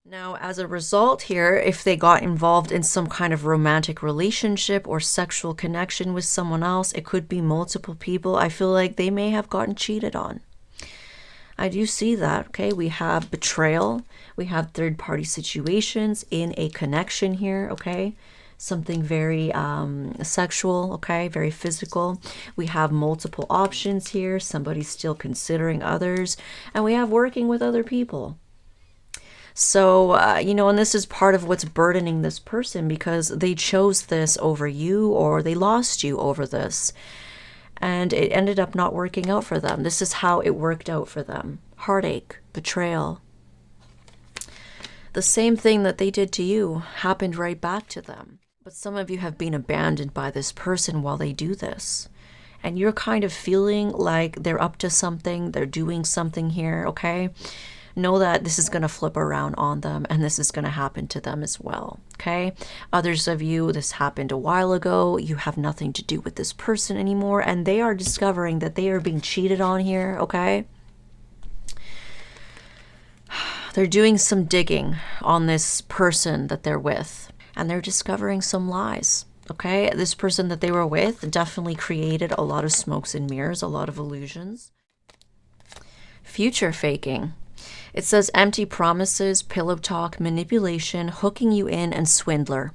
Now, as a result here, if they got involved in some kind of romantic relationship or sexual connection with someone else, it could be multiple people. I feel like they may have gotten cheated on. I do see that, okay? We have betrayal. We have third-party situations in a connection here, okay? Something very sexual, okay? Very physical. We have multiple options here. Somebody's still considering others. And we have working with other people. So, and this is part of what's burdening this person because they chose this over you or they lost you over this. And it ended up not working out for them. This is how it worked out for them. Heartache, betrayal. The same thing that they did to you happened right back to them. But some of you have been abandoned by this person while they do this. And you're kind of feeling like they're up to something, they're doing something here, okay? Know that this is going to flip around on them and this is going to happen to them as well, okay? Others of you, this happened a while ago. You have nothing to do with this person anymore and they are discovering that they are being cheated on here, okay? They're doing some digging on this person that they're with and they're discovering some lies, okay? This person that they were with definitely created a lot of smokes and mirrors, a lot of illusions. Future faking. It says empty promises, pillow talk, manipulation, hooking you in, and swindler.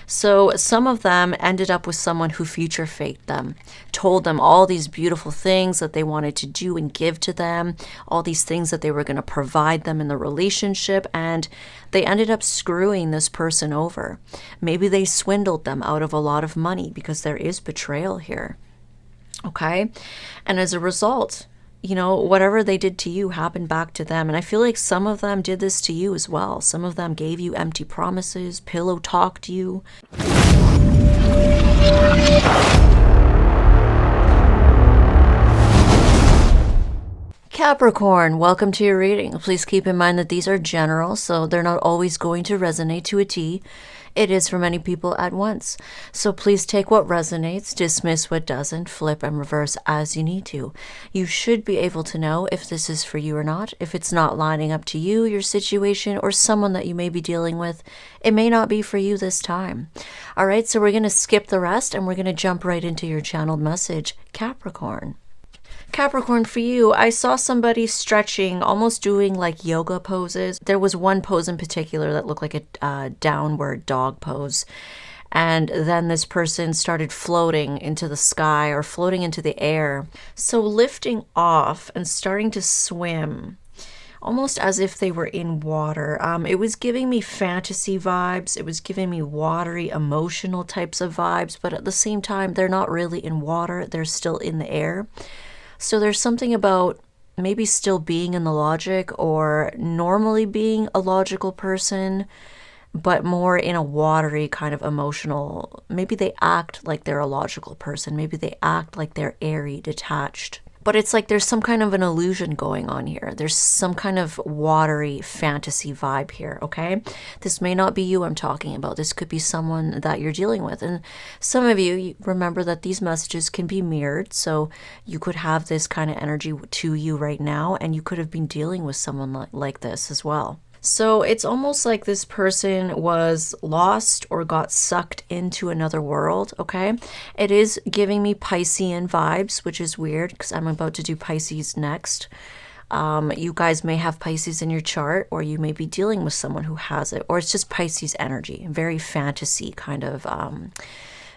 So some of them ended up with someone who future faked them, told them all these beautiful things that they wanted to do and give to them, all these things that they were going to provide them in the relationship, and they ended up screwing this person over. Maybe they swindled them out of a lot of money because there is betrayal here. Okay? And as a result, whatever they did to you happened back to them. And I feel like some of them did this to you as well. Some of them gave you empty promises, pillow talked you. Capricorn, welcome to your reading. Please keep in mind that these are general, so they're not always going to resonate to a T. It is for many people at once. So please take what resonates, dismiss what doesn't, flip and reverse as you need to. You should be able to know if this is for you or not. If it's not lining up to you, your situation, or someone that you may be dealing with, it may not be for you this time. All right, so we're going to skip the rest and we're going to jump right into your channeled message, Capricorn. Capricorn, for you, I saw somebody stretching, almost doing like yoga poses. There was one pose in particular that looked like a downward dog pose. And then this person started floating into the sky or floating into the air. So lifting off and starting to swim, almost as if they were in water. It was giving me fantasy vibes. It was giving me watery, emotional types of vibes. But at the same time, they're not really in water. They're still in the air. So there's something about maybe still being in the logic or normally being a logical person, but more in a watery kind of emotional. Maybe they act like they're a logical person. Maybe they act like they're airy, detached. But it's like there's some kind of an illusion going on here. There's some kind of watery fantasy vibe here, okay? This may not be you I'm talking about. This could be someone that you're dealing with. And some of you remember that these messages can be mirrored. So you could have this kind of energy to you right now, and you could have been dealing with someone like this as well. So it's almost like this person was lost or got sucked into another world, okay? It is giving me Piscean vibes, which is weird because I'm about to do Pisces next. You guys may have Pisces in your chart, or you may be dealing with someone who has it, or it's just Pisces energy, very fantasy kind of,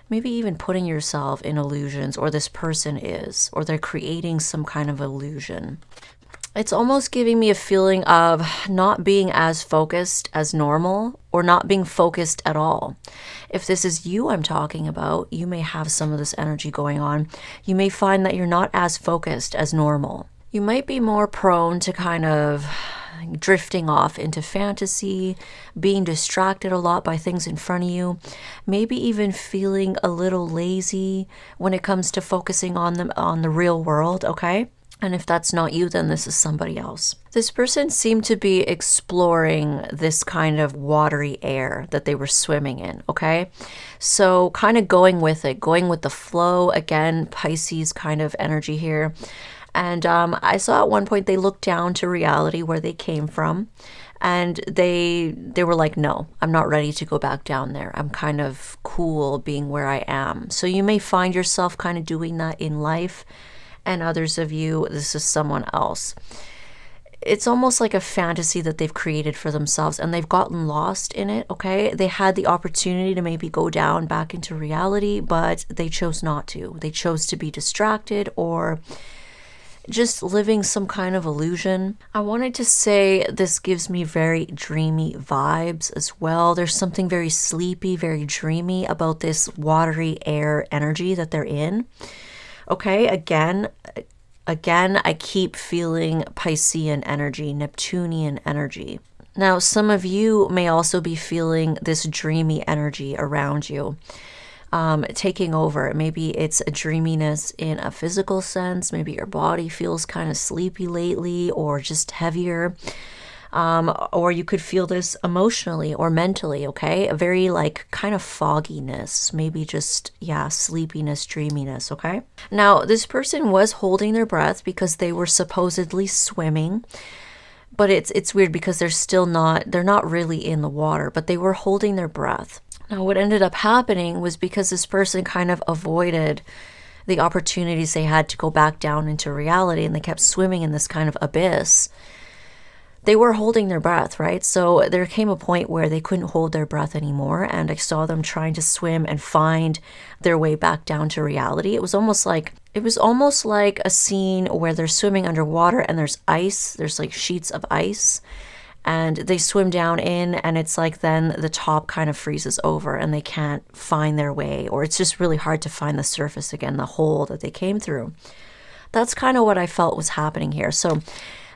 maybe even putting yourself in illusions, or this person is, or they're creating some kind of illusion. It's almost giving me a feeling of not being as focused as normal or not being focused at all. If this is you I'm talking about, you may have some of this energy going on. You may find that you're not as focused as normal. You might be more prone to kind of drifting off into fantasy, being distracted a lot by things in front of you, maybe even feeling a little lazy when it comes to focusing on the real world, okay? And if that's not you, then this is somebody else. This person seemed to be exploring this kind of watery air that they were swimming in, okay? So kind of going with it, going with the flow. Again, Pisces kind of energy here. And I saw at one point they looked down to reality where they came from. And they were like, no, I'm not ready to go back down there. I'm kind of cool being where I am. So you may find yourself kind of doing that in life, and others of you, this is someone else. It's almost like a fantasy that they've created for themselves, and they've gotten lost in it, okay? They had the opportunity to maybe go down back into reality, but they chose not to. They chose to be distracted or just living some kind of illusion. I wanted to say this gives me very dreamy vibes as well. There's something very sleepy, very dreamy about this watery air energy that they're in. Okay, again, I keep feeling Piscean energy, Neptunian energy. Now, some of you may also be feeling this dreamy energy around you. Taking over. Maybe it's a dreaminess in a physical sense. Maybe your body feels kind of sleepy lately or just heavier. Or you could feel this emotionally or mentally, okay? A very like kind of fogginess, maybe just, yeah, sleepiness, dreaminess, okay? Now, this person was holding their breath because they were supposedly swimming. But it's weird because they're not really in the water, but they were holding their breath. Now, what ended up happening was because this person kind of avoided the opportunities they had to go back down into reality, and they kept swimming in this kind of abyss. They were holding their breath, right? So there came a point where they couldn't hold their breath anymore, and I saw them trying to swim and find their way back down to reality. It was almost like a scene where they're swimming underwater and there's ice, there's like sheets of ice. And they swim down in, and it's like then the top kind of freezes over and they can't find their way, or it's just really hard to find the surface again, the hole that they came through. That's kind of what I felt was happening here. So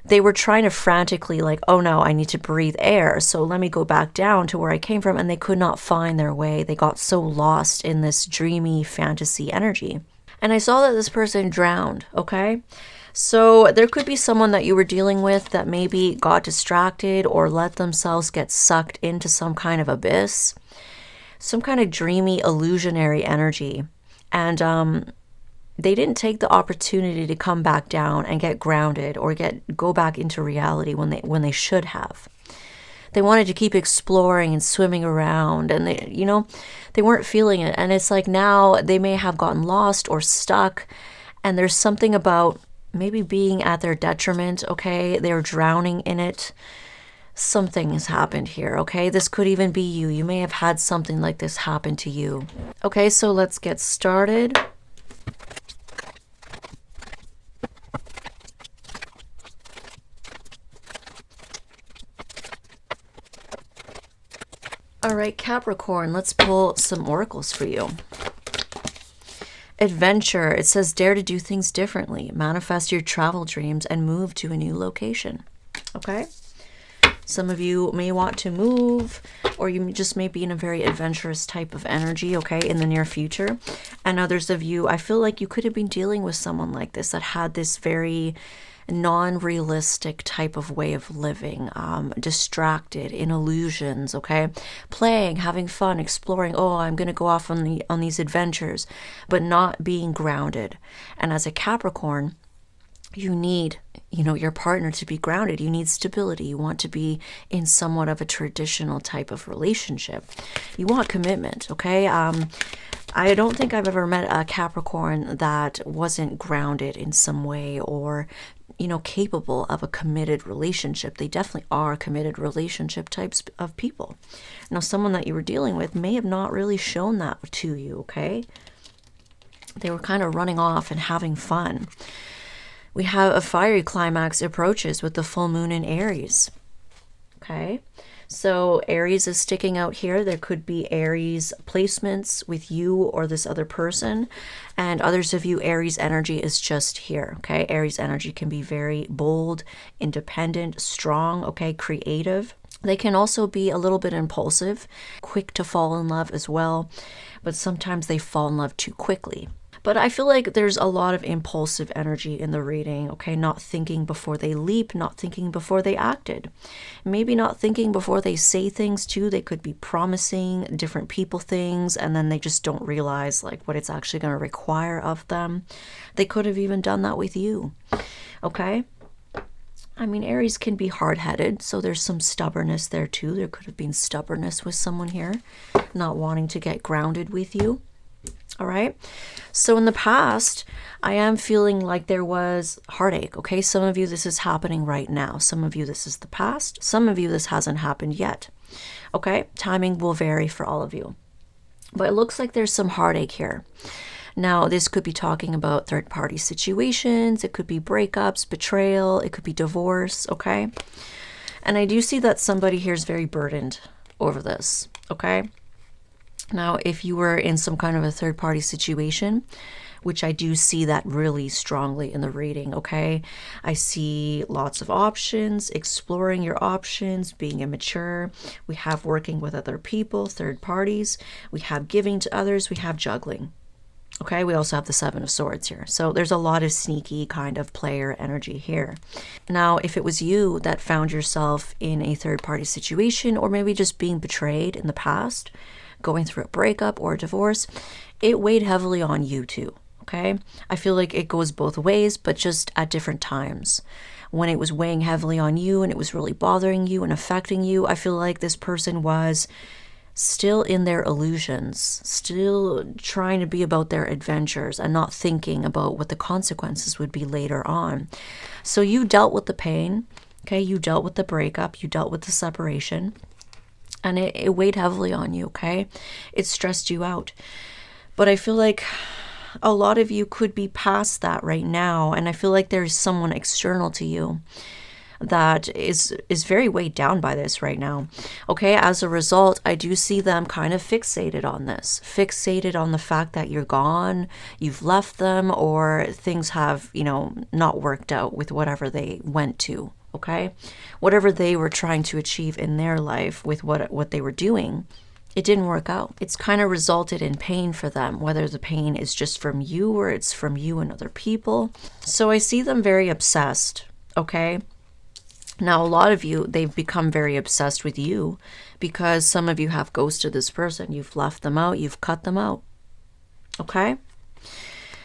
they were trying to frantically like, oh no, I need to breathe air. So let me go back down to where I came from, and they could not find their way. They got so lost in this dreamy fantasy energy. And I saw that this person drowned, okay? So there could be someone that you were dealing with that maybe got distracted or let themselves get sucked into some kind of abyss, some kind of dreamy, illusionary energy. And they didn't take the opportunity to come back down and get grounded or go back into reality when they should have. They wanted to keep exploring and swimming around, and they weren't feeling it. And it's like now they may have gotten lost or stuck, and there's something about maybe being at their detriment, okay? They're drowning in it. Something has happened here, okay? This could even be you. You may have had something like this happen to you. Okay, so let's get started. All right, Capricorn, let's pull some oracles for you. Adventure, it says dare to do things differently, manifest your travel dreams, and move to a new location. Okay? Some of you may want to move, or you just may be in a very adventurous type of energy, okay, in the near future. And others of you, I feel like you could have been dealing with someone like this that had this very non-realistic type of way of living, distracted in illusions, okay, playing, having fun, exploring. Oh, I'm going to go off on these adventures, but not being grounded. And as a Capricorn, you need, your partner to be grounded. You need stability. You want to be in somewhat of a traditional type of relationship. You want commitment, okay? I don't think I've ever met a Capricorn that wasn't grounded in some way or capable of a committed relationship. They definitely are committed relationship types of people. Now, someone that you were dealing with may have not really shown that to you, okay? They were kind of running off and having fun. We have a fiery climax approaches with the full moon in Aries, okay? So Aries is sticking out here. There could be Aries placements with you or this other person. And others of you, Aries energy is just here, okay? Aries energy can be very bold, independent, strong, okay? Creative. They can also be a little bit impulsive, quick to fall in love as well. But sometimes they fall in love too quickly. But I feel like there's a lot of impulsive energy in the reading, okay? Not thinking before they leap, not thinking before they acted. Maybe not thinking before they say things too. They could be promising different people things, and then they just don't realize like what it's actually going to require of them. They could have even done that with you, okay? I mean, Aries can be hard-headed, so there's some stubbornness there too. There could have been stubbornness with someone here, not wanting to get grounded with you. All right. So in the past, I am feeling like there was heartache. Okay. Some of you, this is happening right now. Some of you, this is the past. Some of you, this hasn't happened yet. Okay. Timing will vary for all of you. But it looks like there's some heartache here. Now, this could be talking about third-party situations. It could be breakups, betrayal. It could be divorce. Okay. And I do see that somebody here is very burdened over this. Okay. Now, if you were in some kind of a third-party situation, which I do see that really strongly in the reading, okay? I see lots of options, exploring your options, being immature. We have working with other people, third parties. We have giving to others. We have juggling, okay? We also have the Seven of Swords here. So there's a lot of sneaky kind of player energy here. Now, if it was you that found yourself in a third-party situation, or maybe just being betrayed in the past, going through a breakup or a divorce, it weighed heavily on you too, okay? I feel like it goes both ways, but just at different times. When it was weighing heavily on you and it was really bothering you and affecting you, I feel like this person was still in their illusions, still trying to be about their adventures and not thinking about what the consequences would be later on. So you dealt with the pain, okay? You dealt with the breakup, you dealt with the separation, and it weighed heavily on you, okay? It stressed you out. But I feel like a lot of you could be past that right now, and I feel like there's someone external to you that is very weighed down by this right now, okay? As a result, I do see them kind of fixated on this, fixated on the fact that you're gone, you've left them, or things have, you know, not worked out with whatever they went to. Okay, whatever they were trying to achieve in their life with what they were doing, it didn't work out. It's kind of resulted in pain for them, whether the pain is just from you or it's from you and other people. So I see them very obsessed, okay? Now, a lot of you, they've become very obsessed with you because some of you have ghosted this person. You've left them out, you've cut them out, okay?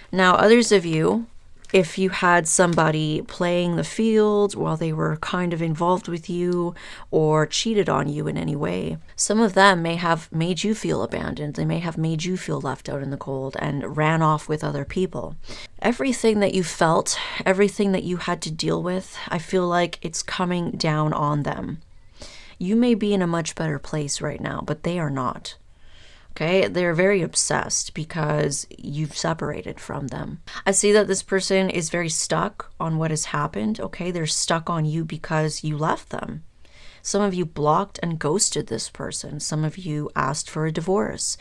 Now, others of you, if you had somebody playing the field while they were kind of involved with you or cheated on you in any way, some of them may have made you feel abandoned. They may have made you feel left out in the cold and ran off with other people. Everything that you felt, everything that you had to deal with, I feel like it's coming down on them. You may be in a much better place right now, but they are not. Okay, they're very obsessed because you've separated from them. I see that this person is very stuck on what has happened. Okay, they're stuck on you because you left them. Some of you blocked and ghosted this person. Some of you asked for a divorce.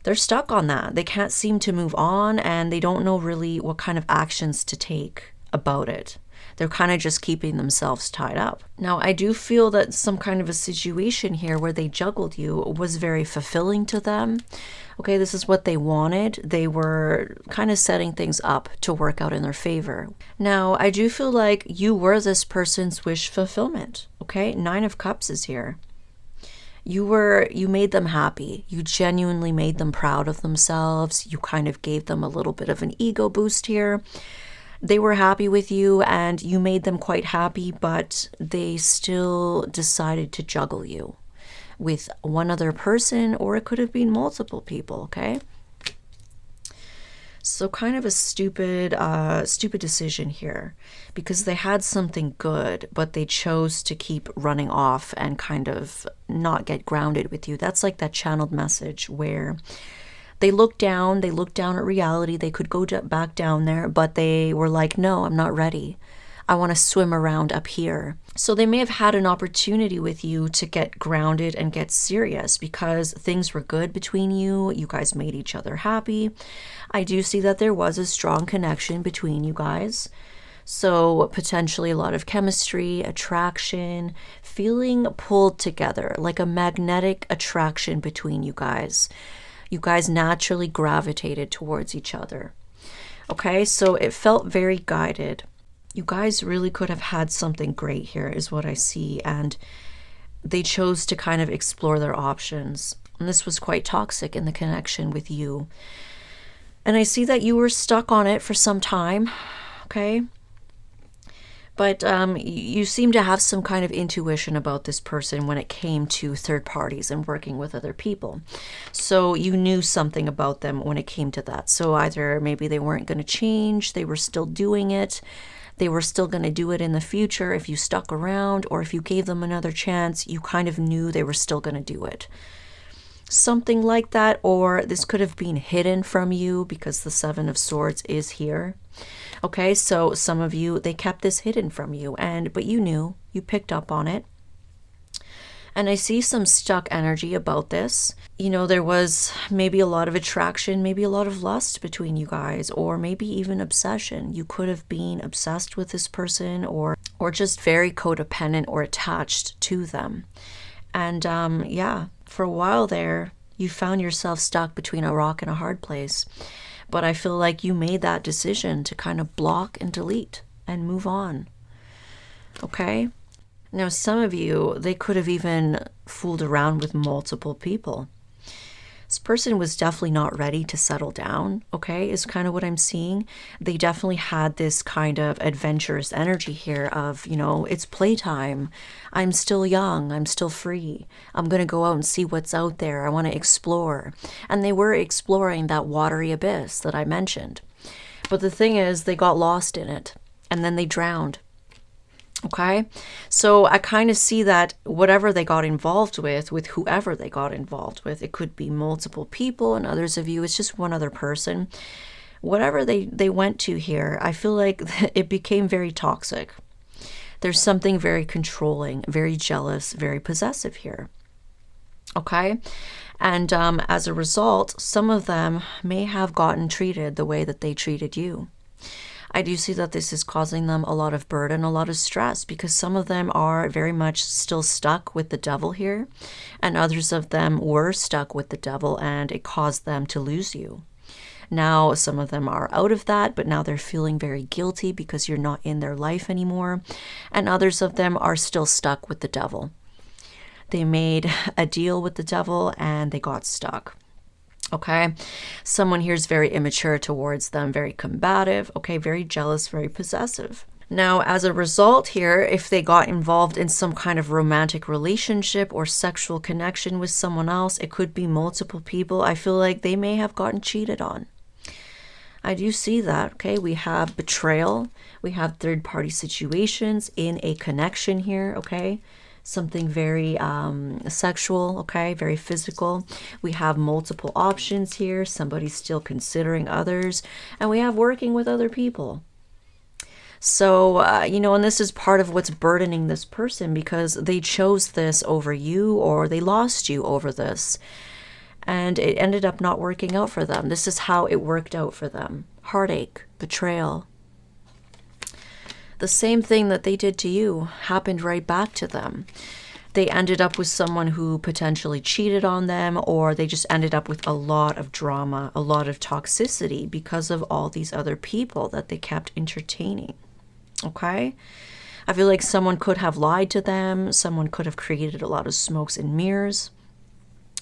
They're stuck on that. They can't seem to move on, and they don't know really what kind of actions to take about it. They're kind of just keeping themselves tied up. Now, I do feel that some kind of a situation here where they juggled you was very fulfilling to them. Okay, this is what they wanted. They were kind of setting things up to work out in their favor. Now, I do feel like you were this person's wish fulfillment. Okay, 9 of Cups is here. You made them happy. You genuinely made them proud of themselves. You kind of gave them a little bit of an ego boost here. They were happy with you and you made them quite happy, but they still decided to juggle you with one other person, or it could have been multiple people, okay? So kind of a stupid decision here, because they had something good, but they chose to keep running off and kind of not get grounded with you. That's like that channeled message where they looked down at reality. They could go back down there, but they were like, no, I'm not ready. I want to swim around up here. So they may have had an opportunity with you to get grounded and get serious because things were good between you. You guys made each other happy. I do see that there was a strong connection between you guys. So potentially a lot of chemistry, attraction, feeling pulled together, like a magnetic attraction between you guys. You guys naturally gravitated towards each other. Okay, so it felt very guided. You guys really could have had something great here is what I see, and they chose to kind of explore their options. And this was quite toxic in the connection with you. And I see that you were stuck on it for some time, okay? But you seem to have some kind of intuition about this person when it came to third parties and working with other people. So you knew something about them when it came to that. So either maybe they weren't going to change, they were still doing it, they were still going to do it in the future if you stuck around, or if you gave them another chance, you kind of knew they were still going to do it. Something like that, or this could have been hidden from you because the Seven of Swords is here. Okay, so some of you, they kept this hidden from you, but you knew, you picked up on it. And I see some stuck energy about this. You know, there was maybe a lot of attraction, maybe a lot of lust between you guys, or maybe even obsession. You could have been obsessed with this person, or just very codependent or attached to them. And yeah, for a while there, you found yourself stuck between a rock and a hard place. But I feel like you made that decision to kind of block and delete and move on. Okay? Now, some of you, they could have even fooled around with multiple people. This person was definitely not ready to settle down, okay, is kind of what I'm seeing. They definitely had this kind of adventurous energy here of, you know, it's playtime. I'm still young. I'm still free. I'm going to go out and see what's out there. I want to explore. And they were exploring that watery abyss that I mentioned. But the thing is, they got lost in it and then they drowned. Okay, so I kind of see that whatever they got involved with whoever they got involved with, it could be multiple people, and others of you, it's just one other person. Whatever they went to here, I feel like it became very toxic. There's something very controlling, very jealous, very possessive here. Okay, and as a result, some of them may have gotten treated the way that they treated you. I do see that this is causing them a lot of burden, a lot of stress, because some of them are very much still stuck with the devil here, and others of them were stuck with the devil, and it caused them to lose you. Now, some of them are out of that, but now they're feeling very guilty because you're not in their life anymore, and others of them are still stuck with the devil. They made a deal with the devil, and they got stuck. Okay, someone here is very immature towards them, very combative, okay, very jealous, very possessive. Now, as a result here, if they got involved in some kind of romantic relationship or sexual connection with someone else, it could be multiple people. I feel like they may have gotten cheated on. I do see that, okay? We have betrayal. We have third-party situations in a connection here, okay? Something very sexual, okay, very physical. We have multiple options here. Somebody's still considering others, and we have working with other people. So, you know, and this is part of what's burdening this person, because they chose this over you, or they lost you over this, and it ended up not working out for them. This is how it worked out for them. Heartache, betrayal. The same thing that they did to you happened right back to them. They ended up with someone who potentially cheated on them, or they just ended up with a lot of drama, a lot of toxicity because of all these other people that they kept entertaining. Okay? I feel like someone could have lied to them. Someone could have created a lot of smokes and mirrors.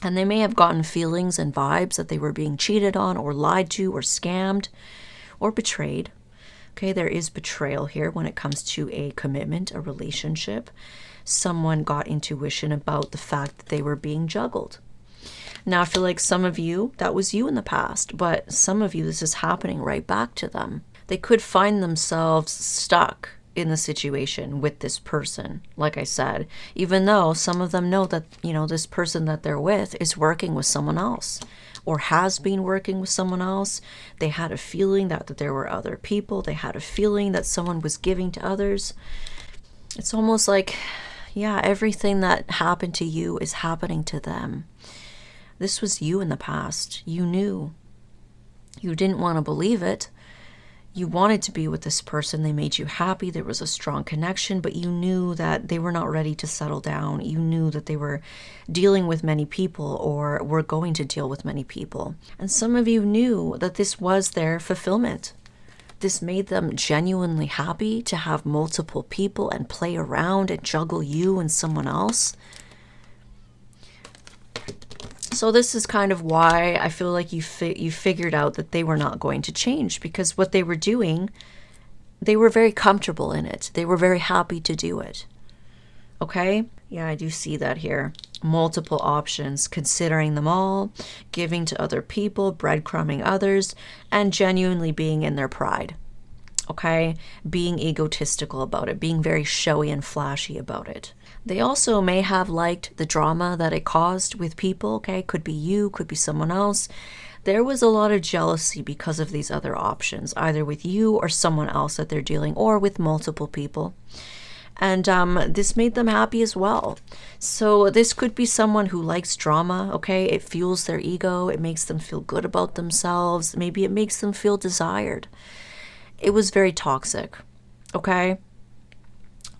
And they may have gotten feelings and vibes that they were being cheated on or lied to or scammed or betrayed. Okay, there is betrayal here when it comes to a commitment, a relationship. Someone got intuition about the fact that they were being juggled. Now, I feel like some of you, that was you in the past, but some of you, this is happening right back to them. They could find themselves stuck in the situation with this person, like I said, even though some of them know that, you know, this person that they're with is working with someone else, or has been working with someone else. They had a feeling that there were other people. They had a feeling that someone was giving to others. It's almost like, yeah, everything that happened to you is happening to them. This was you in the past. You knew. You didn't want to believe it. You wanted to be with this person. They made you happy. There was a strong connection, but you knew that they were not ready to settle down. You knew that they were dealing with many people, or were going to deal with many people. And some of you knew that this was their fulfillment. This made them genuinely happy to have multiple people and play around and juggle you and someone else. So this is kind of why I feel like you figured out that they were not going to change, because what they were doing they were very comfortable in it. They were very happy to do it. Okay? Yeah, I do see that here. Multiple options, considering them all, giving to other people, breadcrumbing others, and genuinely being in their pride. Okay? Being egotistical about it, being very showy and flashy about it. They also may have liked the drama that it caused with people, okay? Could be you, could be someone else. There was a lot of jealousy because of these other options, either with you or someone else that they're dealing, or with multiple people. And this made them happy as well. So this could be someone who likes drama, okay? It fuels their ego. It makes them feel good about themselves. Maybe it makes them feel desired. It was very toxic, okay?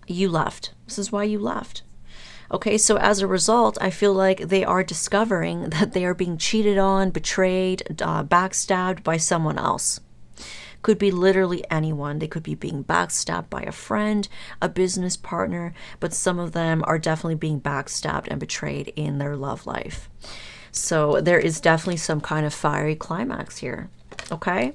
You left. This is why you left. Okay, so as a result, I feel like they are discovering that they are being cheated on, betrayed, backstabbed by someone else. Could be literally anyone. They could be being backstabbed by a friend, a business partner, but some of them are definitely being backstabbed and betrayed in their love life. So there is definitely some kind of fiery climax here, okay?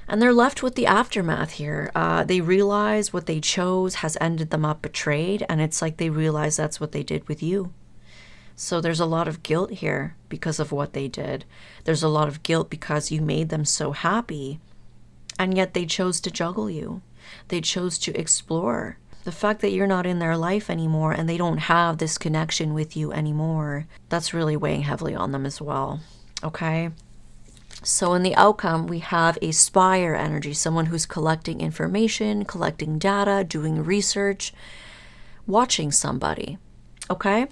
And they're left with the aftermath here. They realize what they chose has ended them up betrayed, and it's like they realize that's what they did with you. So there's a lot of guilt here because of what they did. There's a lot of guilt because you made them so happy, and yet they chose to juggle you. They chose to explore. The fact that you're not in their life anymore and they don't have this connection with you anymore, that's really weighing heavily on them as well, okay? So in the outcome, we have a spire energy, someone who's collecting information, collecting data, doing research, watching somebody, okay?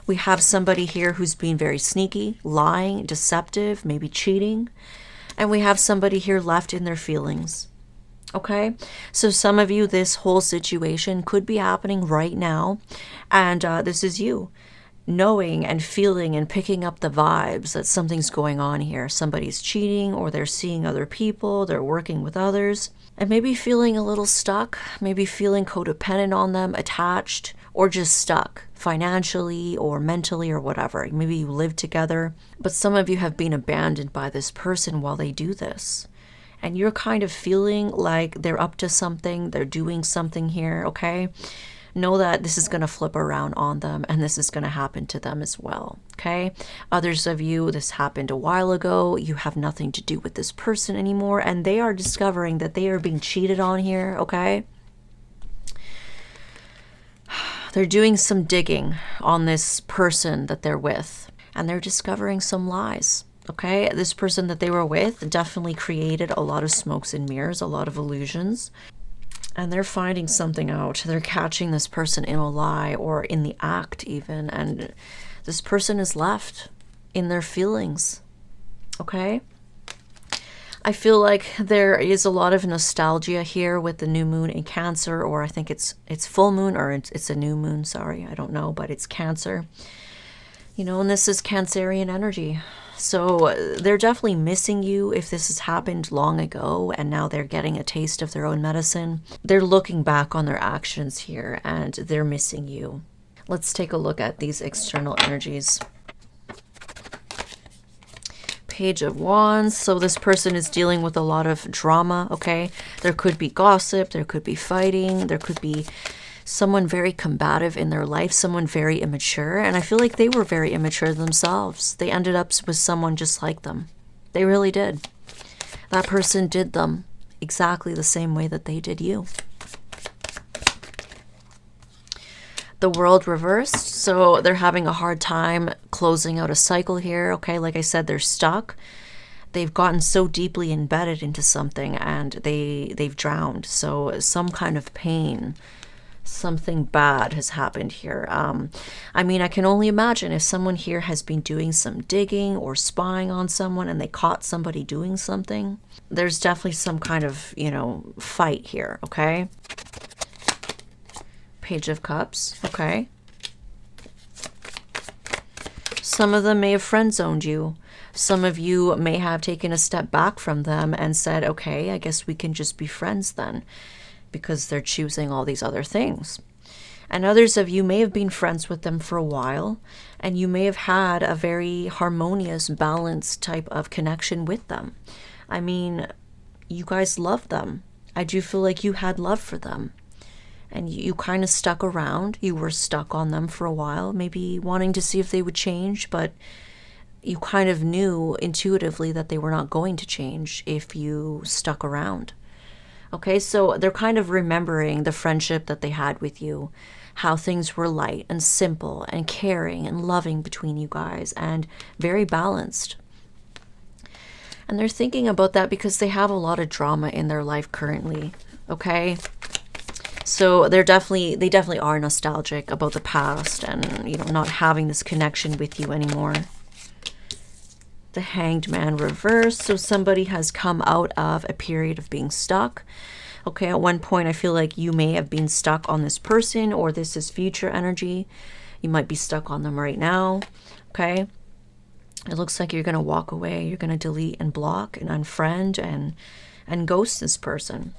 We have somebody here who's being very sneaky, lying, deceptive, maybe cheating. And we have somebody here left in their feelings, okay? So some of you, this whole situation could be happening right now. And this is you. Knowing and feeling and picking up the vibes that something's going on here. Somebody's cheating, or they're seeing other people, they're working with others, and maybe feeling a little stuck, maybe feeling codependent on them, attached, or just stuck financially or mentally or whatever. Maybe you live together, but some of you have been abandoned by this person while they do this. And you're kind of feeling like they're up to something, they're doing something here, okay? Know that this is going to flip around on them, and this is going to happen to them as well, okay? Others of you, this happened a while ago. You have nothing to do with this person anymore, and they are discovering that they are being cheated on here, okay? They're doing some digging on this person that they're with, and they're discovering some lies, okay? This person that they were with definitely created a lot of smokes and mirrors, a lot of illusions. And they're finding something out. They're catching this person in a lie or in the act even. And this person is left in their feelings. Okay? I feel like there is a lot of nostalgia here with the new moon in Cancer. Or I think it's full moon, or it's a new moon. Sorry, I don't know. But it's Cancer. You know, and this is Cancerian energy. So they're definitely missing you if this has happened long ago and now they're getting a taste of their own medicine. They're looking back on their actions here and they're missing you. Let's take a look at these external energies. Page of Wands. So this person is dealing with a lot of drama, okay? There could be gossip, there could be fighting, there could be someone very combative in their life, someone very immature. And I feel like they were very immature themselves. They ended up with someone just like them. They really did. That person did them exactly the same way that they did you. The World reversed. So they're having a hard time closing out a cycle here. Okay, like I said, they're stuck. They've gotten so deeply embedded into something and they've drowned. So some kind of pain, something bad has happened here. I mean, I can only imagine if someone here has been doing some digging or spying on someone and they caught somebody doing something. There's definitely some kind of, you know, fight here, okay? Page of Cups, okay? Some of them may have friend-zoned you. Some of you may have taken a step back from them and said, okay, I guess we can just be friends then, because they're choosing all these other things. And others of you may have been friends with them for a while, and you may have had a very harmonious, balanced type of connection with them. I mean, you guys love them. I do feel like you had love for them. And you kind of stuck around. You were stuck on them for a while, maybe wanting to see if they would change, but you kind of knew intuitively that they were not going to change if you stuck around. Okay, so they're kind of remembering the friendship that they had with you, how things were light and simple and caring and loving between you guys and very balanced. And they're thinking about that because they have a lot of drama in their life currently, okay? So they definitely are nostalgic about the past and, you know, not having this connection with you anymore. The Hanged Man reversed. So somebody has come out of a period of being stuck. Okay, at one point I feel like you may have been stuck on this person, or this is future energy. You might be stuck on them right now. Okay. It looks like you're going to walk away. You're going to delete and block and unfriend and ghost this person.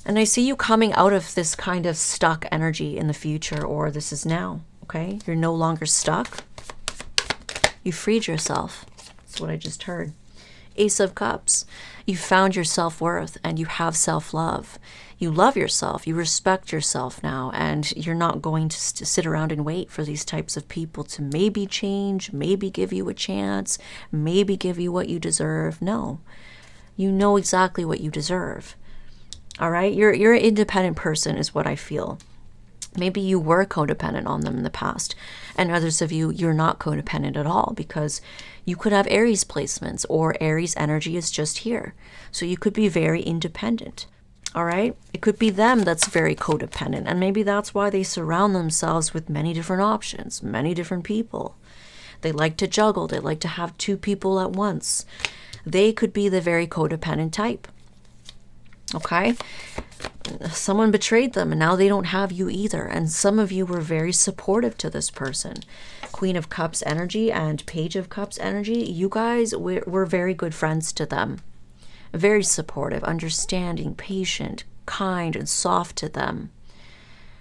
And I see you coming out of this kind of stuck energy in the future, or this is now, okay? You're no longer stuck. You freed yourself. That's what I just heard. Ace of Cups. You found your self-worth and you have self-love. You love yourself. You respect yourself now, and you're not going to sit around and wait for these types of people to maybe change, maybe give you a chance, maybe give you what you deserve. No. You know exactly what you deserve. All right, you're an independent person is what I feel. Maybe you were codependent on them in the past, and others of you, you're not codependent at all, because you could have Aries placements, or Aries energy is just here. So you could be very independent. All right, it could be them that's very codependent, and maybe that's why they surround themselves with many different options, many different people. They like to juggle. They like to have two people at once. They could be the very codependent type. Okay, someone betrayed them and now they don't have you either. And some of you were very supportive to this person. Queen of Cups energy and Page of Cups energy. You guys were very good friends to them. Very supportive, understanding, patient, kind, and soft to them.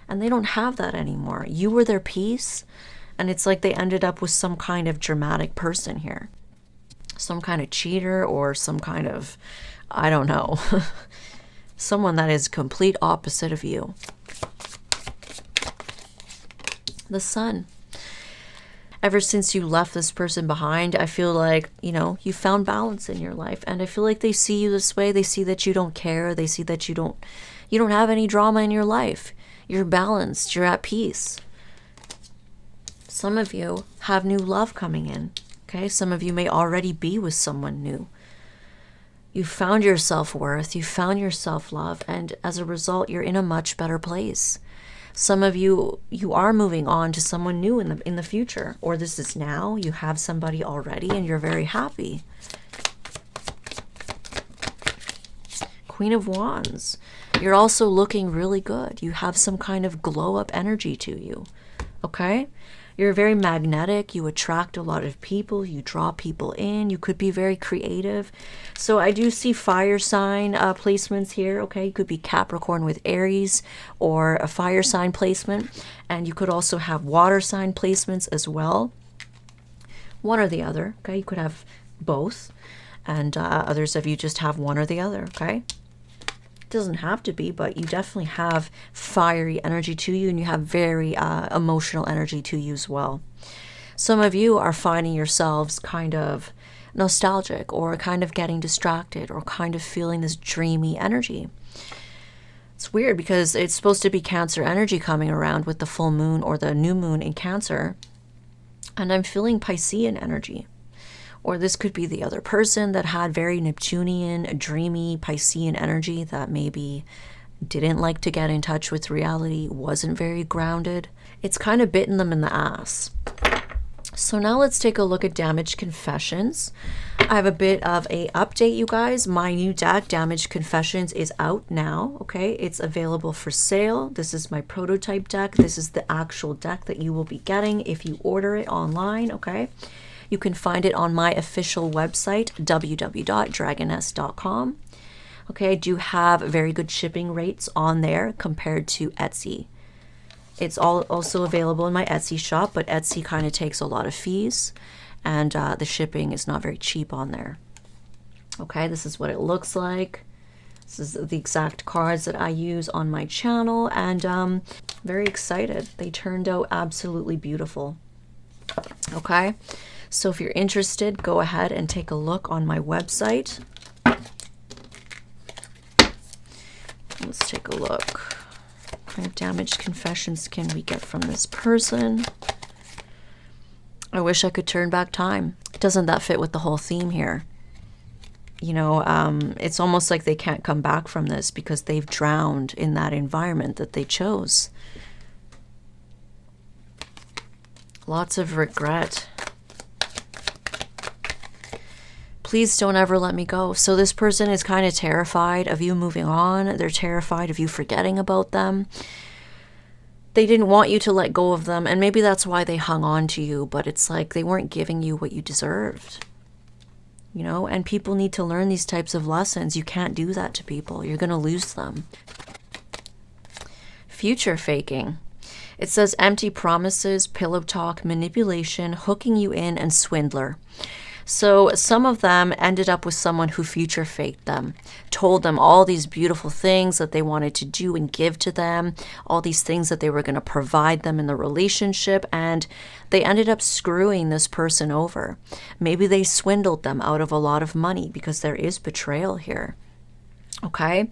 And they don't have that anymore. You were their peace, and it's like they ended up with some kind of dramatic person here. Some kind of cheater, or some kind of, I don't know, someone that is complete opposite of you. The Sun. Ever since you left this person behind, I feel like, you know, you found balance in your life. And I feel like they see you this way. They see that you don't care. They see that you don't have any drama in your life. You're balanced. You're at peace. Some of you have new love coming in. Okay, some of you may already be with someone new. You found your self-worth, you found your self-love, and as a result, you're in a much better place. Some of you are moving on to someone new in the future, or this is now. You have somebody already and you're very happy. Queen of Wands. You're also looking really good. You have some kind of glow-up energy to you, okay? You're very magnetic. You attract a lot of people. You draw people in. You could be very creative. So I do see fire sign placements here. Okay, you could be Capricorn with Aries, or a fire sign placement. And you could also have water sign placements as well. One or the other. Okay, you could have both. And others of you just have one or the other. Okay. Doesn't have to be, but you definitely have fiery energy to you, and you have very emotional energy to you as well. Some of you are finding yourselves kind of nostalgic, or kind of getting distracted, or kind of feeling this dreamy energy. It's weird because it's supposed to be Cancer energy coming around with the full moon or the new moon in Cancer, and I'm feeling Piscean energy. Or this could be the other person that had very Neptunian, dreamy, Piscean energy that maybe didn't like to get in touch with reality, wasn't very grounded. It's kind of bitten them in the ass. So now let's take a look at Damaged Confessions. I have a bit of a update, you guys. My new deck, Damaged Confessions, is out now, okay? It's available for sale. This is my prototype deck. This is the actual deck that you will be getting if you order it online, okay? You can find it on my official website, www.dragoness.com. Okay, I do have very good shipping rates on there compared to Etsy. It's also available in my Etsy shop, but Etsy kind of takes a lot of fees, and the shipping is not very cheap on there. Okay, this is what it looks like. This is the exact cards that I use on my channel, and very excited. They turned out absolutely beautiful. Okay, so if you're interested, go ahead and take a look on my website. Let's take a look. What kind of damaged confessions can we get from this person? I wish I could turn back time. Doesn't that fit with the whole theme here? You know, it's almost like they can't come back from this because they've drowned in that environment that they chose. Lots of regret. Please don't ever let me go. So this person is kind of terrified of you moving on. They're terrified of you forgetting about them. They didn't want you to let go of them, and maybe that's why they hung on to you, but it's like they weren't giving you what you deserved. You know, and people need to learn these types of lessons. You can't do that to people. You're going to lose them. Future faking. It says empty promises, pillow talk, manipulation, hooking you in, and swindler. So some of them ended up with someone who future faked them, told them all these beautiful things that they wanted to do and give to them, all these things that they were going to provide them in the relationship, and they ended up screwing this person over. Maybe they swindled them out of a lot of money because there is betrayal here. Okay?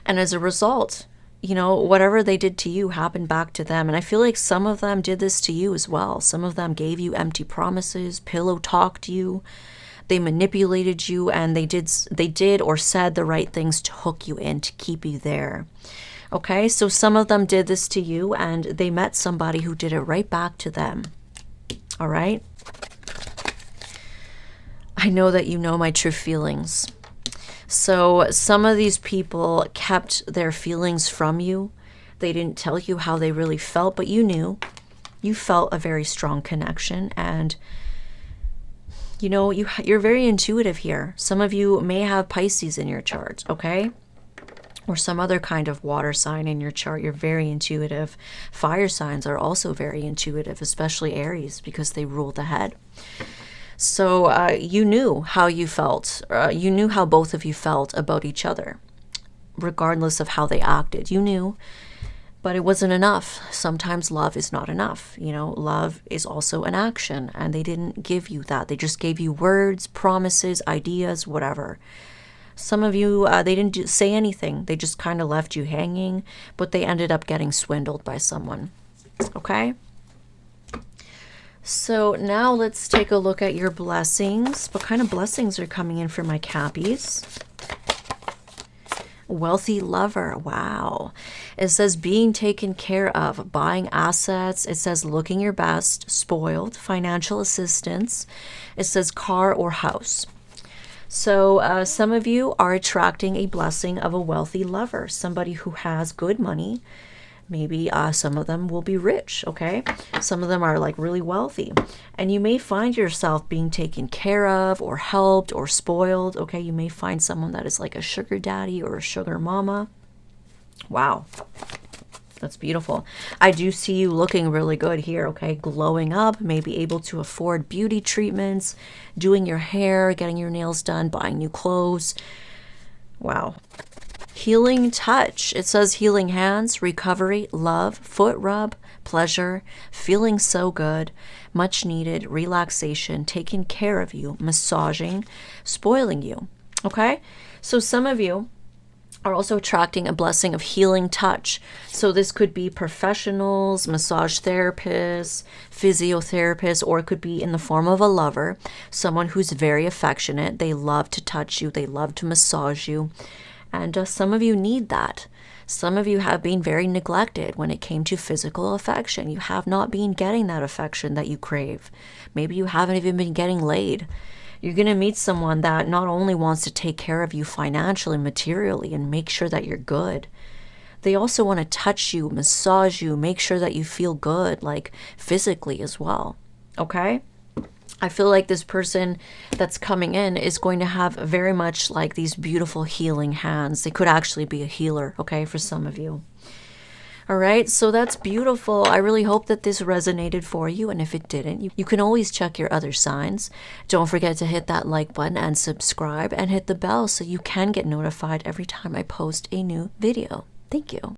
And as a result, you know, whatever they did to you happened back to them. And I feel like some of them did this to you as well. Some of them gave you empty promises, pillow talked you, they manipulated you, and they did or said the right things to hook you in, to keep you there. Okay, so some of them did this to you, and they met somebody who did it right back to them. All right? I know that you know my true feelings. So some of these people kept their feelings from you. They didn't tell you how they really felt, but you knew. You felt a very strong connection, and you know, you're very intuitive here. Some of you may have Pisces in your chart, okay? Or some other kind of water sign in your chart. You're very intuitive. Fire signs are also very intuitive, especially Aries, because they rule the head. So you knew how you felt. You knew how both of you felt about each other, regardless of how they acted. You knew, but it wasn't enough. Sometimes love is not enough. You know, love is also an action, and they didn't give you that. They just gave you words, promises, ideas, whatever. Some of you, they didn't say anything. They just kind of left you hanging, but they ended up getting swindled by someone. Okay? So now let's take a look at your blessings. What kind of blessings are coming in for my Cappies? Wealthy lover. Wow. It says being taken care of, buying assets. It says looking your best, spoiled, financial assistance. It says car or house. So some of you are attracting a blessing of a wealthy lover, somebody who has good money. Maybe some of them will be rich, okay? Some of them are like really wealthy. And you may find yourself being taken care of or helped or spoiled, okay? You may find someone that is like a sugar daddy or a sugar mama. Wow. That's beautiful. I do see you looking really good here, okay? Glowing up, maybe able to afford beauty treatments, doing your hair, getting your nails done, buying new clothes. Wow. Healing touch. It says healing hands, recovery, love, foot rub, pleasure, feeling so good, much needed, relaxation, taking care of you, massaging, spoiling you. Okay? So some of you are also attracting a blessing of healing touch. So this could be professionals, massage therapists, physiotherapists, or it could be in the form of a lover, someone who's very affectionate. They love to touch you. They love to massage you. And some of you need that. Some of you have been very neglected when it came to physical affection. You have not been getting that affection that you crave. Maybe you haven't even been getting laid. You're going to meet someone that not only wants to take care of you financially, materially, and make sure that you're good. They also want to touch you, massage you, make sure that you feel good, like physically as well. Okay? I feel like this person that's coming in is going to have very much like these beautiful healing hands. They could actually be a healer, okay, for some of you. All right, so that's beautiful. I really hope that this resonated for you. And if it didn't, you can always check your other signs. Don't forget to hit that like button and subscribe and hit the bell so you can get notified every time I post a new video. Thank you.